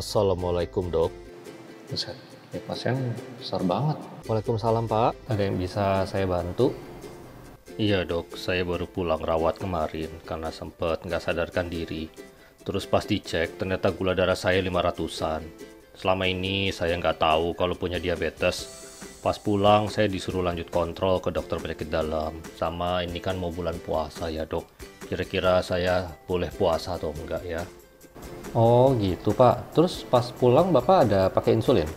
Assalamualaikum dok. Buset, ini pasien besar banget. Waalaikumsalam pak. Ada yang bisa saya bantu? Iya dok, saya baru pulang rawat kemarin karena sempet nggak sadarkan diri. Terus pas dicek ternyata gula darah saya 500-an. Selama ini saya nggak tahu kalau punya diabetes. Pas pulang saya disuruh lanjut kontrol ke dokter penyakit dalam. Sama ini kan mau bulan puasa ya dok. Kira-kira saya boleh puasa atau enggak ya? Oh gitu pak. Terus pas pulang bapak ada pakai insulin?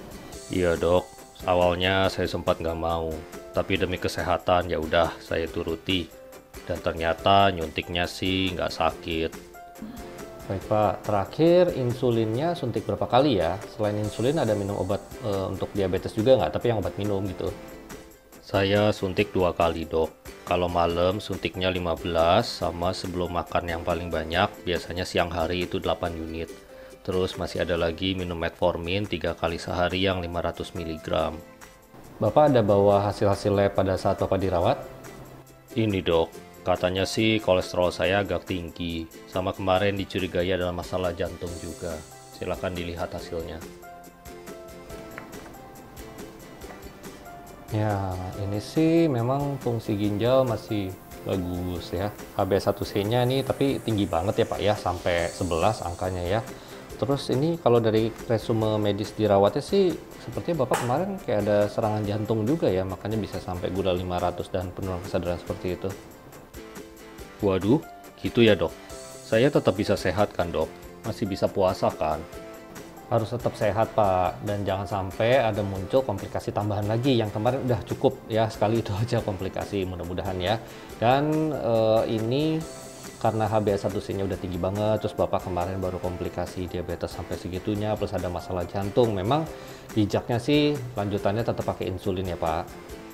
Iya dok, awalnya saya sempat nggak mau, tapi demi kesehatan ya udah saya turuti. Dan ternyata nyuntiknya sih nggak sakit. Baik pak, terakhir insulinnya suntik berapa kali ya? Selain insulin ada minum obat untuk diabetes juga nggak? Tapi yang obat minum gitu. Saya suntik 2 kali dok. Kalau malam suntiknya 15, sama sebelum makan yang paling banyak, biasanya siang hari itu 8 unit. Terus masih ada lagi minum metformin 3 kali sehari yang 500 mg. Bapak ada bawa hasil-hasil lab pada saat bapak dirawat? Ini dok, katanya sih kolesterol saya agak tinggi. Sama kemarin dicurigai ada masalah jantung juga. Silakan dilihat hasilnya. Ya, ini sih memang fungsi ginjal masih bagus ya. HbA1c-nya nih tapi tinggi banget ya Pak ya, sampai 11 angkanya ya. Terus ini kalau dari resume medis dirawatnya sih sepertinya Bapak kemarin kayak ada serangan jantung juga ya, makanya bisa sampai gula 500 dan penurunan kesadaran seperti itu. Waduh, gitu ya dok. Saya tetap bisa sehat kan dok? Masih bisa puasa kan? Harus tetap sehat Pak, dan jangan sampai ada muncul komplikasi tambahan lagi. Yang kemarin udah cukup ya, sekali itu aja komplikasi, mudah-mudahan ya. Dan ini karena HbA1c-nya udah tinggi banget, terus Bapak kemarin baru komplikasi diabetes sampai segitunya, plus ada masalah jantung, memang bijaknya sih lanjutannya tetap pakai insulin ya Pak.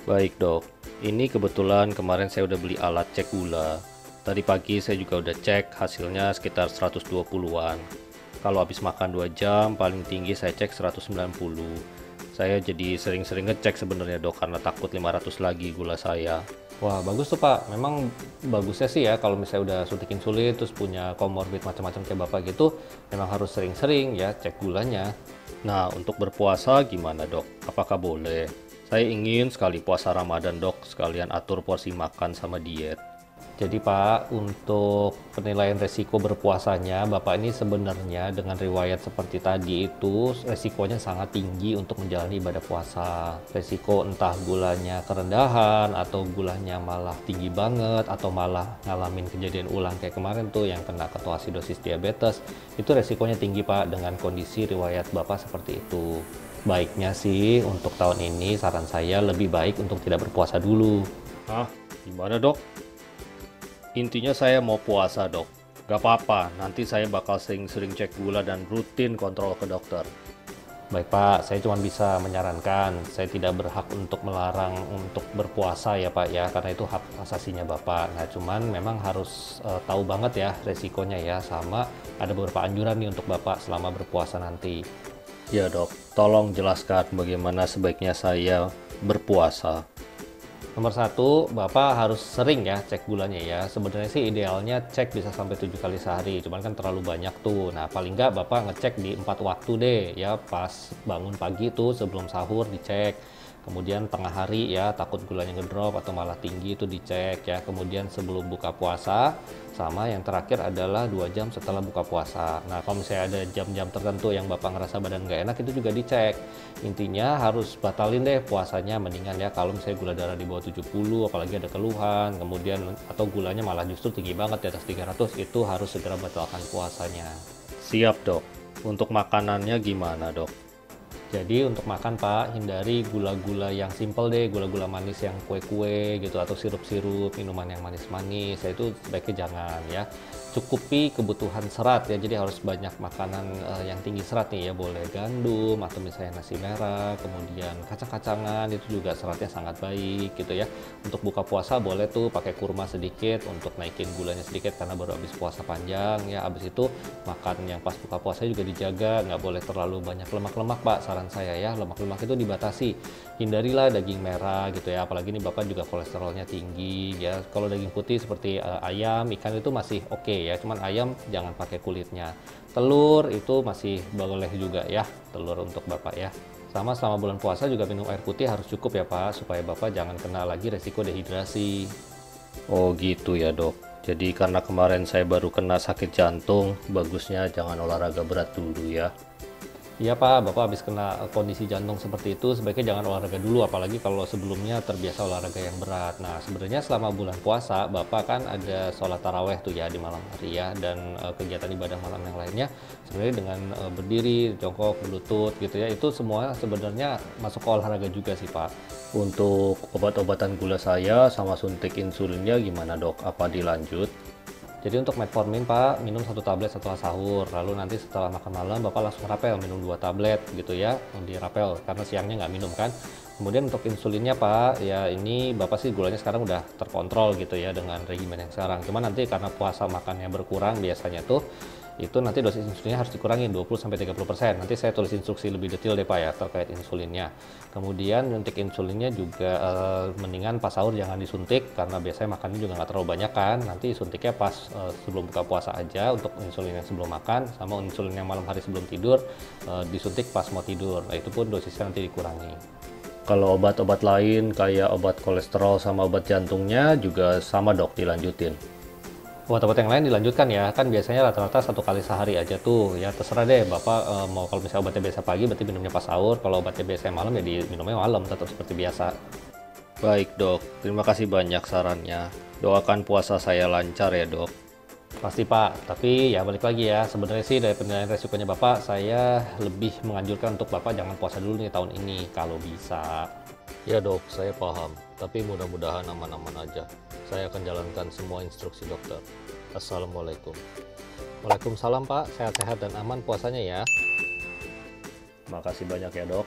Baik dok, ini kebetulan kemarin saya udah beli alat cek gula. Tadi pagi saya juga udah cek, hasilnya sekitar 120-an. Kalau habis makan 2 jam, paling tinggi saya cek 190. Saya jadi sering-sering ngecek sebenarnya dok, karena takut 500 lagi gula saya. Wah bagus tuh Pak, memang bagusnya sih ya kalau misalnya udah suntik insulin terus punya komorbid macam-macam kayak Bapak gitu, memang harus sering-sering ya cek gulanya. Nah, untuk berpuasa gimana dok? Apakah boleh? Saya ingin sekali puasa Ramadan dok, sekalian atur porsi makan sama diet. Jadi Pak, untuk penilaian resiko berpuasanya, Bapak ini sebenarnya dengan riwayat seperti tadi itu resikonya sangat tinggi untuk menjalani ibadah puasa. Resiko entah gulanya kerendahan atau gulanya malah tinggi banget atau malah ngalamin kejadian ulang kayak kemarin tuh yang kena ketoasidosis diabetes. Itu resikonya tinggi Pak dengan kondisi riwayat Bapak seperti itu. Baiknya sih untuk tahun ini saran saya lebih baik untuk tidak berpuasa dulu. Hah? Gimana dok? Intinya saya mau puasa dok. Gak apa-apa, nanti saya bakal sering-sering cek gula dan rutin kontrol ke dokter. Baik Pak, saya cuma bisa menyarankan, saya tidak berhak untuk melarang untuk berpuasa ya Pak ya, karena itu hak asasinya Bapak. Nah cuman memang harus tahu banget ya resikonya ya, sama ada beberapa anjuran nih untuk Bapak selama berpuasa nanti. Ya dok, tolong jelaskan bagaimana sebaiknya saya berpuasa. Nomor satu, Bapak harus sering ya cek gulanya ya. Sebenarnya sih idealnya cek bisa sampai 7 kali sehari, cuman kan terlalu banyak tuh. Nah, paling nggak Bapak ngecek di 4 waktu deh ya, pas bangun pagi tuh sebelum sahur dicek. Kemudian tengah hari ya, takut gulanya ngedrop atau malah tinggi itu dicek ya. Kemudian sebelum buka puasa, sama yang terakhir adalah 2 jam setelah buka puasa. Nah, kalau misalnya ada jam-jam tertentu yang Bapak ngerasa badan nggak enak, itu juga dicek. Intinya harus batalin deh puasanya, mendingan ya kalau misalnya gula darah di bawah 70, apalagi ada keluhan, kemudian atau gulanya malah justru tinggi banget di atas 300, itu harus segera batalkan puasanya. Siap dok. Untuk makanannya gimana dok? Jadi untuk makan Pak, hindari gula-gula yang simple deh, gula-gula manis yang kue-kue gitu atau sirup-sirup, minuman yang manis-manis, itu sebaiknya jangan ya. Cukupi kebutuhan serat ya, jadi harus banyak makanan yang tinggi serat nih ya, boleh gandum atau misalnya nasi merah, kemudian kacang-kacangan itu juga seratnya sangat baik gitu ya. Untuk buka puasa boleh tuh pakai kurma sedikit untuk naikin gulanya sedikit karena baru habis puasa panjang ya. Habis itu makan yang pas buka puasa juga dijaga, nggak boleh terlalu banyak lemak-lemak Pak. Saran saran saya ya, lemak-lemak itu dibatasi. Hindarilah daging merah gitu ya, apalagi nih Bapak juga kolesterolnya tinggi ya. Kalau daging putih seperti ayam, ikan itu masih oke ya, cuman ayam jangan pakai kulitnya. Telur itu masih boleh juga ya, telur untuk Bapak ya. Sama selama bulan puasa juga minum air putih harus cukup ya Pak, supaya Bapak jangan kena lagi resiko dehidrasi. Oh gitu ya dok. Jadi karena kemarin saya baru kena sakit jantung, bagusnya jangan olahraga berat dulu ya. Iya Pak, Bapak habis kena kondisi jantung seperti itu, sebaiknya jangan olahraga dulu, apalagi kalau sebelumnya terbiasa olahraga yang berat. Nah, sebenarnya selama bulan puasa, Bapak kan ada sholat taraweh tuh ya di malam hari ya, dan kegiatan ibadah malam yang lainnya, sebenarnya dengan berdiri, jongkok, berlutut gitu ya, itu semua sebenarnya masuk ke olahraga juga sih Pak. Untuk obat-obatan gula saya sama suntik insulinnya gimana dok? Apa dilanjut? Jadi untuk metformin Pak, minum 1 tablet setelah sahur, lalu nanti setelah makan malam Bapak langsung rapel, minum 2 tablet gitu ya, di rapel, karena siangnya nggak minum kan. Kemudian untuk insulinnya Pak, ya ini Bapak sih gulanya sekarang udah terkontrol gitu ya dengan regimen yang sekarang. Cuma nanti karena puasa makannya berkurang biasanya tuh, itu nanti dosis insulinnya harus dikurangin 20-30%. Nanti saya tulis instruksi lebih detail deh Pak ya terkait insulinnya. Kemudian untuk insulinnya juga mendingan pas sahur jangan disuntik karena biasanya makannya juga nggak terlalu banyak kan. Nanti suntiknya pas sebelum buka puasa aja untuk insulin yang sebelum makan, sama insulin yang malam hari sebelum tidur disuntik pas mau tidur. Nah itu pun dosisnya nanti dikurangi. Kalau obat-obat lain kayak obat kolesterol sama obat jantungnya juga sama dok dilanjutin. Obat-obat yang lain dilanjutkan ya, kan biasanya rata-rata 1 kali sehari aja tuh ya, terserah deh Bapak mau, kalau misalnya obatnya biasa pagi berarti minumnya pas sahur, kalau obatnya biasa malam ya diminumnya malam tetap seperti biasa. Baik dok, terima kasih banyak sarannya. Doakan puasa saya lancar ya dok. Pasti Pak, tapi ya balik lagi ya, sebenarnya sih dari penilaian resikonya Bapak, saya lebih menganjurkan untuk Bapak jangan puasa dulu nih tahun ini kalau bisa. Ya dok, saya paham. Tapi mudah-mudahan aman-aman aja. Saya akan jalankan semua instruksi dokter. Assalamualaikum. Waalaikumsalam Pak, sehat-sehat dan aman puasanya ya. Makasih banyak ya dok.